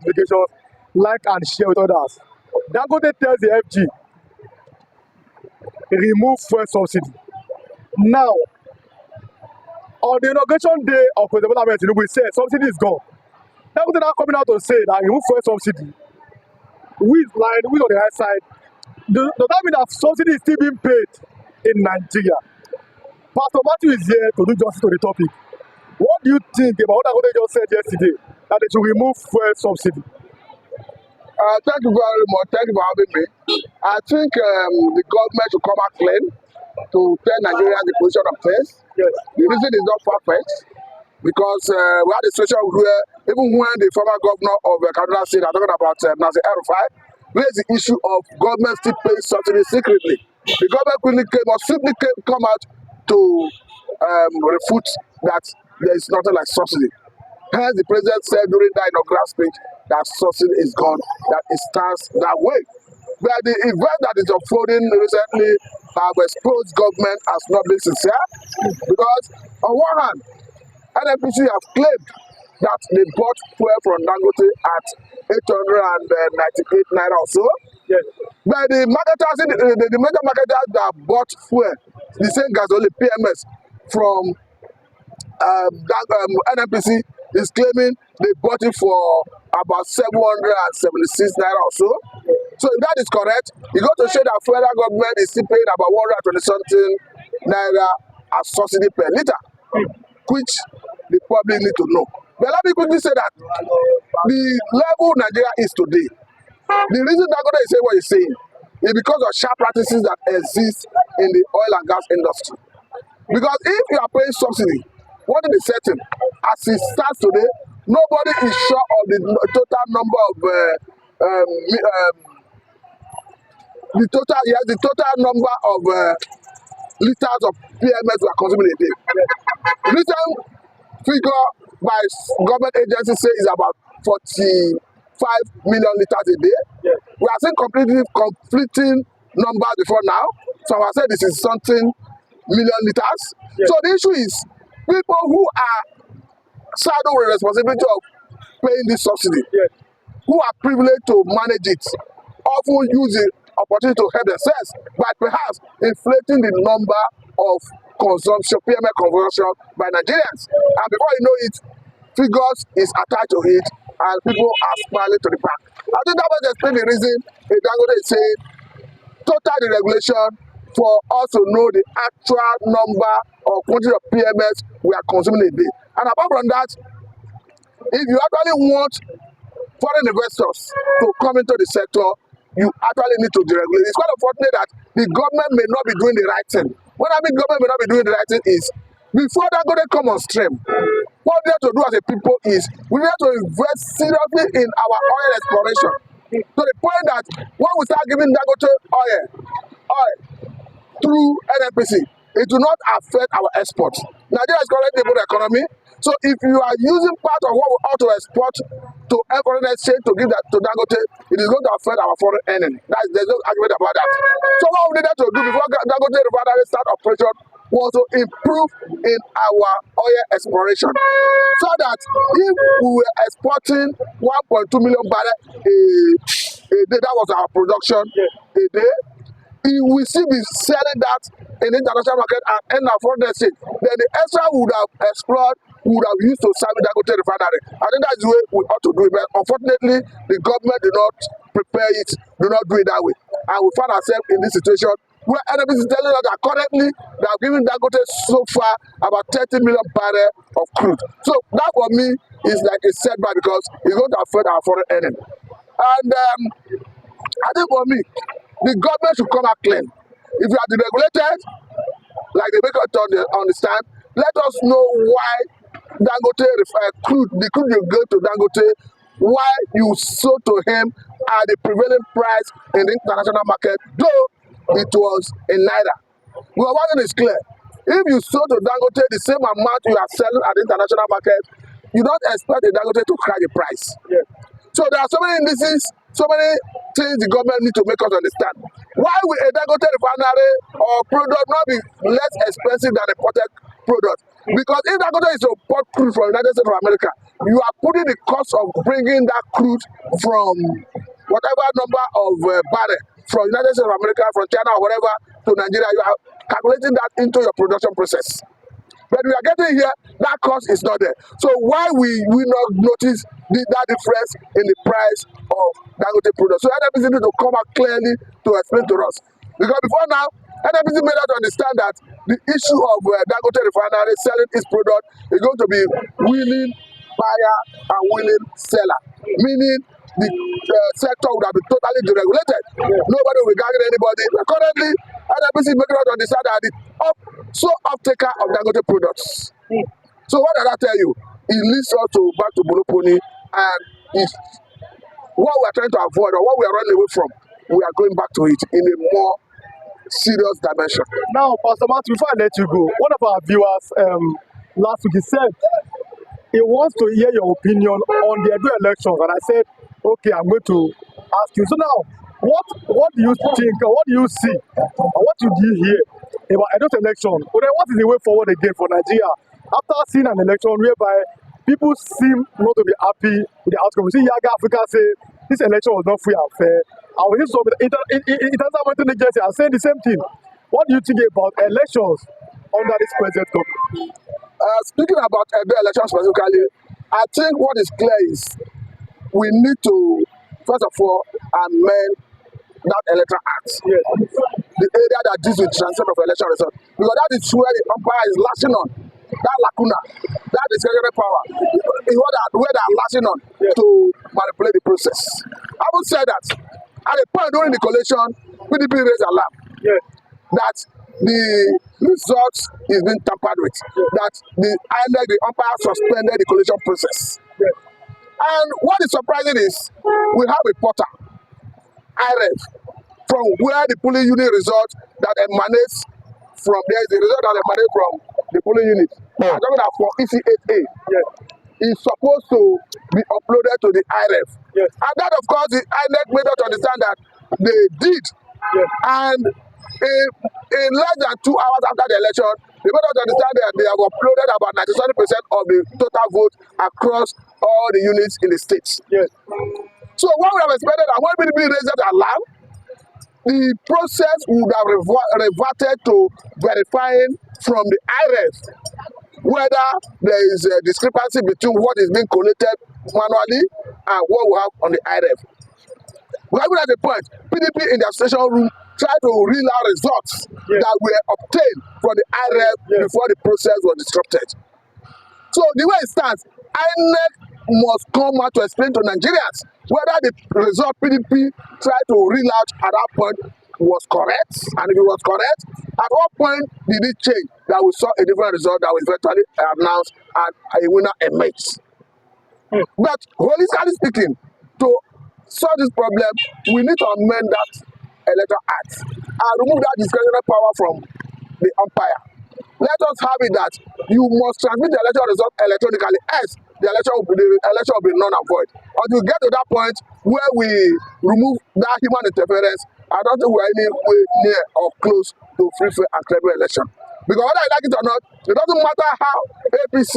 notifications, like and share with others. Dangote tells the FG, remove fuel subsidy. Now, on the inauguration day of President Tinubu, we said subsidy is gone. Dangote now coming out to say that remove fuel subsidy. Who is lying? Who is on the right side? Does that mean that subsidy is still being paid in Nigeria? Pastor Matthew is here to do justice to the topic. What do you think about what Dangote just said yesterday, that they should remove fuel subsidy? Thank you very much. Thank you for having me. I think the government should come out clean to tell Nigerians the position of things. Yes. The reason is not far-fetched because we had a situation where even when the former governor of Kaduna State, I'm talking about Nasir El-Rufai, raised the issue of government still paying subsidy secretly. The government simply come out to refute that there is nothing like subsidy. Hence, the president said during that inaugural speech that subsidy is gone, that it stands that way. But the event that is unfolding recently have exposed government as not being sincere, because on one hand, NNPC have claimed that they bought fuel from Dangote at 898 naira or so. Yes. But the marketers, the major marketers that bought fuel, the same gasoline PMS from NNPC is claiming they bought it for about 776 naira or so. So if that is correct, you got to show that federal government is still paying about 120 something naira as subsidy per liter, which the public need to know. But let me quickly say that the level Nigeria is today, the reason Dangote is saying what he's saying is because of sharp practices that exist in the oil and gas industry. Because if you are paying subsidy, what is the setting? As it starts today, nobody is sure of the total number of the total number of liters of PMS we are consuming a day. Recent figure by government agencies say is about 45 million liters a day. Yes. We are seeing conflicting numbers before now. So I said this is something million liters. Yes. So the issue is people who are saddled with the responsibility of paying this subsidy, yes, who are privileged to manage it, often use the opportunity to help themselves by perhaps inflating the number of consumption, PMS consumption by Nigerians. And before you know it, figures is attached to it and people are smiling to the back. I think that was explain the reason Dangote is saying total deregulation for us to know the actual number or quantity of PMS we are consuming a day. And apart from that, if you actually want foreign investors to come into the sector, you actually need to deregulate. It's quite unfortunate that the government may not be doing the right thing. What I mean government may not be doing the right thing is, before Dangote come on stream, what we have to do as a people is, we have to invest seriously in our oil exploration. To the point that when we start giving Dangote oil through NNPC, it will not affect our exports. Nigeria is currently a good economy. So if you are using part of what we ought to export to foreign exchange to give that to Dangote, it is going to affect our foreign earning. There's no argument about that. So what we needed to do before Dangote refinery start operation was to improve in our oil exploration, so that if we were exporting 1.2 million barrels a day, that was our production a day, we still be selling that in the international market and end our foreign exchange. Then the extra we would have explored, we would have used to service Dangote refinery. I think that's the way we ought to do it. But unfortunately, the government did not prepare it, do not do it that way. And we find ourselves in this situation where NNPC is telling us that currently they are giving Dangote so far about 30 million barrels of crude. So that for me is like a setback because it's going to affect our foreign earning. And I think for me, the government should come out clean. If you are deregulated, like they make us understand, let us know why Dangote crude, the crude you go to Dangote, why you sold to him at the prevailing price in the international market, though it was in naira. Well, one thing is clear. If you sold to Dangote the same amount you are selling at the international market, you don't expect the Dangote to crack the price. Yeah. So there are so many indices, so many things the government need to make us understand. Why will a Dangote refinery or product not be less expensive than imported product? Because if Dangote is to import crude from the United States of America, you are putting the cost of bringing that crude from whatever number of barrel from the United States of America, from China or whatever to Nigeria. You are calculating that into your production process. But we are getting here, that cost is not there. So why we not notice that difference in the price of Dangote products? So NNPC need to come out clearly to explain to us. Because before now, NNPC made us understand that the issue of Dangote refinery selling its product is going to be willing buyer and willing seller, meaning the sector would have been totally deregulated. Nobody will be gagging anybody. But currently, NNPC is making us understand that the off-taker of Dangote products. So what did I tell you? It leads us back to monopoly, and it's what we are trying to avoid or what we are running away from. We are going back to it in a more serious dimension. Now, Pastor Matthew, before I let you go, one of our viewers last week, he said he wants to hear your opinion on the Edo elections, and I said, okay, I'm going to ask you. So now, what do you think, or what do you see, or what did you hear about Edo's election? But then what is the way forward again for Nigeria after seeing an election whereby people seem not to be happy with the outcome? We see Yaga Africa say this election was not free and fair. And we see some international monitoring agency are saying the same thing. What do you think about elections under this present government? Speaking about the election specifically, I think what is clear is we need to, first of all, amend that electoral act. Yes. The area that deals with transfer of election results. Because that is where the umpire is lashing on. That lacuna, that discretionary power, is where they are lashing on to manipulate the process. I would say that at a point during the collation, PDP raised alarm. Yes. That the results is being tampered with, that the umpire suspended the collation process. Yes. And what is surprising is we have a portal, IREF, from where the polling unit result that emanates from there is the result that emanates from the polling unit. I'm talking about for EC8A. Yes. Is supposed to be uploaded to the IREF. Yes. And that, of course, the INEC made us understand that they did. Yes. And in less than 2 hours after the election, they made us understand that they have uploaded about 97% of the total vote across all the units in the states. Yes. So what we have expected, and when PDP raised that alarm, the process would have reverted to verifying from the IREF whether there is a discrepancy between what is being collated manually and what we have on the IREF. We are at the point, PDP in their station room tried to reel out results that were obtained from the IREF before the process was disrupted. So the way it stands, INEC must come out to explain to Nigerians whether the result PDP tried to reel out at that point was correct, and if it was correct, at what point did it change that we saw a different result that was eventually announced and a winner emerged. But holistically speaking, to solve this problem, we need to amend that electoral act and remove that discretionary power from the umpire. Let us have it that you must transmit the election result electronically, else the election will be null and void. Until we get to that point where we remove that human interference, I don't think we're anywhere near or close to free, fair, and credible election. Because whether you like it or not, it doesn't matter how APC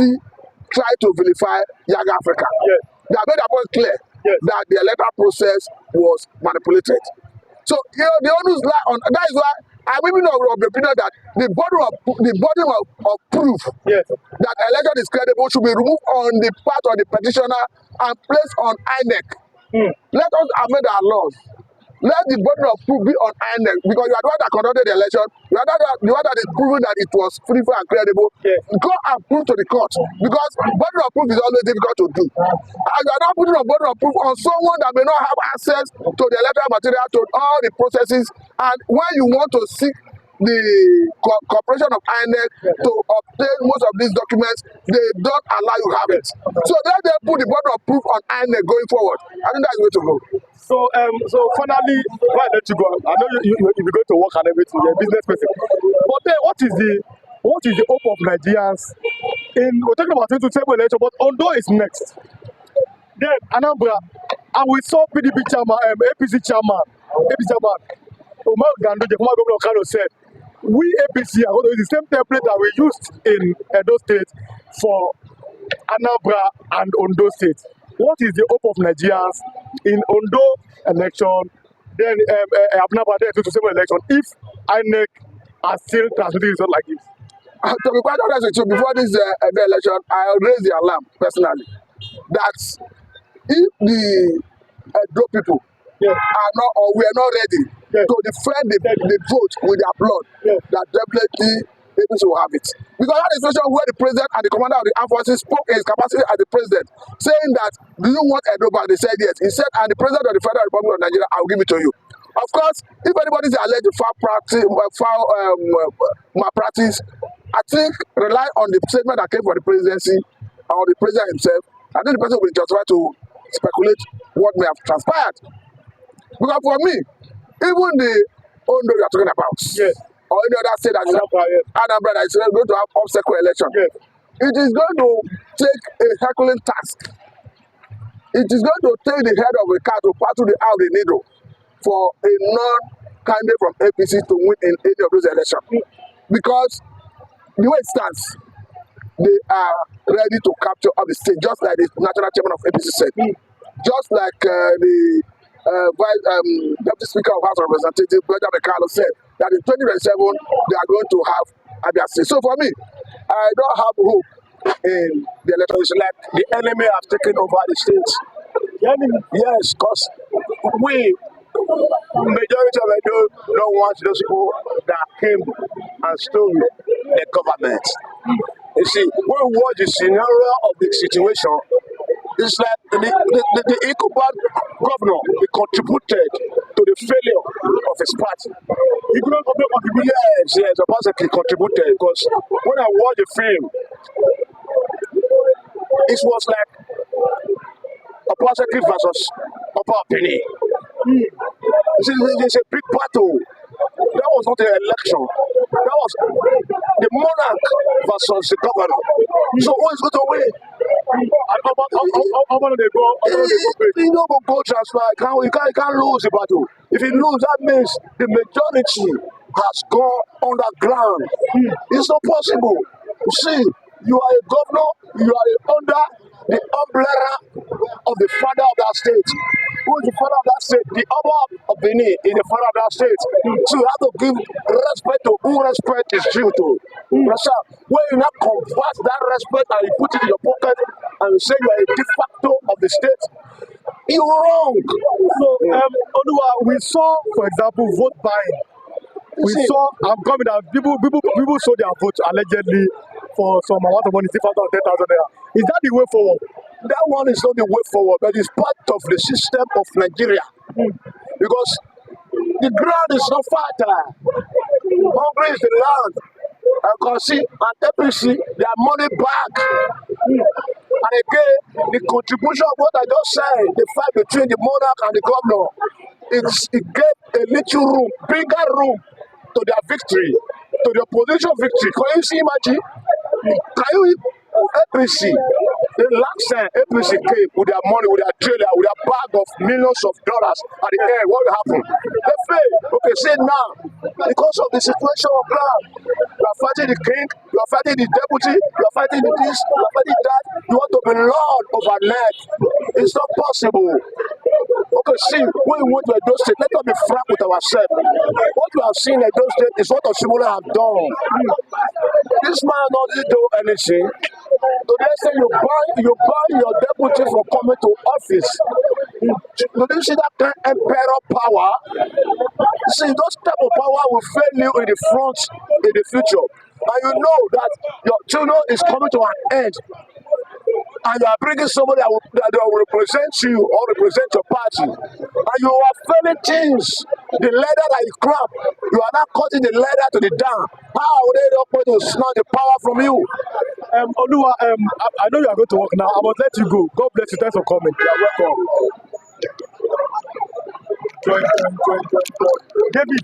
try to vilify Yaga Africa. Yes. They have made that point clear that the electoral process was manipulated. So the onus lie on that is why I'm even of the opinion that the burden of proof that election is credible should be removed on the part of the petitioner and placed on INEC. Let us amend our laws. Let the burden of proof be on INEC, because you are the one that conducted the election. You are the one that is proving that it was free, fair, and credible. Go and prove to the court, because burden of proof is always difficult to do. And you are not putting a burden of proof on someone that may not have access to the electoral material, to all the processes. And when you want to seek the cooperation of INEC to obtain most of these documents, they don't allow you have it. So let them put the burden of proof on INEC going forward. I think that's the way to go. So finally, before I let you go, I know you're going to work and everything, you're a business person. But then what is the hope of Nigerians we're talking about 2027 election, but Ondo is next. Then Anambra, and we saw PDP chairman, APC chairman, Umar Gandoje, former governor of Kano, said, we APC are going to use the same template that we used in Edo State for Anambra and Ondo State. What is the hope of Nigerians in Ondo election, then Anambra then to same election, if INEC are still transmitting results like this? To be quite honest with you, before this election, I raised the alarm personally that if the Edo people are not, or we are not ready to defend the vote with their blood, that definitely APC will have it. Because that is the situation where the president and the commander of the armed forces spoke in his capacity as the president, saying that, do you want Edo back? They said yes. He said, and the president of the Federal Republic of Nigeria, I will give it to you. Of course, if anybody is alleged to malpractice, I think rely on the statement that came from the presidency or the president himself. I think the person will be justified to speculate what may have transpired. Because for me, even the Ondo you are talking about, or any other state that is Anambra that is going to have obstacle election, it is going to take a Herculean task. It is going to take the head of a cat to pass through the eye of the needle for a non-candidate from APC to win in any of those elections. Because the way it stands, they are ready to capture all the state, just like the national chairman of APC said. Just like the Deputy Speaker of House of Representatives, Benjamin Carlo, said that in 2027 they are going to have Abia State. So for me, I don't have hope in the election. It's like the enemy have taken over the states. The enemy? Yes, because we, majority of Edo, don't want those people that came and stole the government. You see, when we watch the scenario of the situation, it's like the incumbent governor, he contributed to the failure of his party. Yes, Obaseki contributed, because when I watched the film, it was like Obaseki versus Upper Penny. It's a big battle. That was not an election. That was the monarch versus the governor. So who is going to win? How many they go? You know, go transfer. You can't lose the battle. If you lose, that means the majority has gone underground. It's not possible. You see, you are a governor, you are under the umbrella of the father of that state. Who is the father of that state? The Oba of Benin is the father of that state. So you have to give respect to who respect is due to. When you not convert that respect and you put it in your pocket and you say you are a de facto of the state, you're wrong. So, Oluwa, we saw, for example, vote buying. We saw, I'm coming down, people sold their vote allegedly for some amount of money, 10,000 naira. Is that the way forward? That one is not the way forward, but it's part of the system of Nigeria. Because the ground is not fertile. Hungry is the land. I can see and APC their money back. And again, the contribution of what I just said, the fight between the monarch and the governor, it gave a little room, bigger room to their victory, to the opposition victory. Can you see, imagine? Can you APC? The last time APC came with their money, with their trailer, with their bag of millions of dollars, at the end, what will happen? They fail. Okay, say now, because of the situation of ground, you are fighting the king, you are fighting the deputy, you are fighting the this, you are fighting that, you want to be Lord overnight. It's not possible. Okay, see, when we went to Edo State, let us be frank with ourselves. What we have seen in Edo State is what Oshimole have done. This man doesn't do anything. To the extent you buy your deputy for coming to office. Do you see that kind of emperor power? See, those type of power will fail you in the front in the future. And you know that your children is coming to an end. And you are bringing somebody that will represent you or represent your party. And you are failing things. The leather that you cramp, you are not cutting the leather to the down. How are they not going to snatch the power from you? Oluwa, I know you are going to work now. I must let you go. God bless you. Thanks for coming. You are welcome. David.